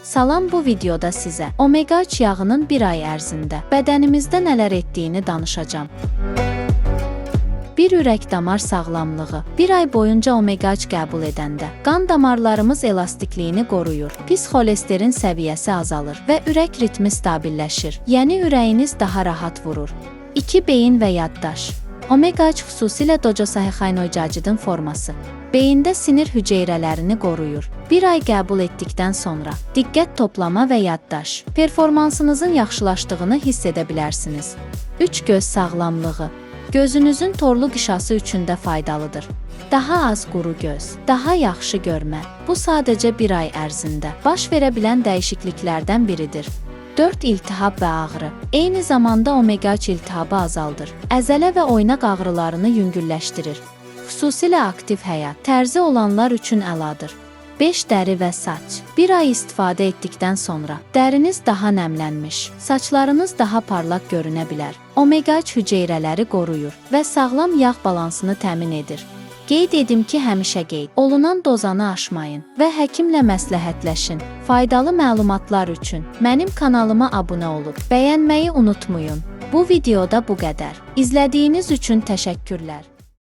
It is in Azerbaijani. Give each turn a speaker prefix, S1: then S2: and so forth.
S1: Salam, bu videoda sizə omega 3 yağının bir ay ərzində bədənimizdə nələr etdiyini danışacağam. Bir ürək-damar sağlamlığı. Bir ay boyunca omega 3 qəbul edəndə qan damarlarımız elastikliyini qoruyur, pis xolesterin səviyyəsi azalır və ürək ritmi stabilləşir. Yəni ürəyiniz daha rahat vurur. 2. Beyin və yaddaş. Omega 3 xüsusilə docosahexainoidin forması beyində sinir hüceyrələrini qoruyur. Bir ay qəbul etdikdən sonra diqqət toplama və yaddaş performansınızın yaxşılaşdığını hiss edə bilərsiniz. 3. Göz sağlamlığı. Gözünüzün torlu qişası üçün də faydalıdır. Daha az quru göz, daha yaxşı görmə. Bu sadəcə bir ay ərzində baş verə bilən dəyişikliklərdən biridir. 4. İltihab və ağrı. Eyni zamanda omega 3 iltihabı azaldır. Əzələ və oynaq ağrılarını yüngülləşdirir. Xüsusilə aktiv həyat tərzi olanlar üçün əladır. 5. Dəri və saç. Bir ay istifadə etdikdən sonra dəriniz daha nəmlənmiş, saçlarınız daha parlaq görünə bilər. Omega 3 hüceyrələri qoruyur və sağlam yağ balansını təmin edir. Qeyd edim ki, həmişə qeyd olunan dozanı aşmayın və həkimlə məsləhətləşin. Faydalı məlumatlar üçün mənim kanalıma abunə olub bəyənməyi unutmayın. Bu videoda bu qədər. İzlədiyiniz üçün təşəkkürlər.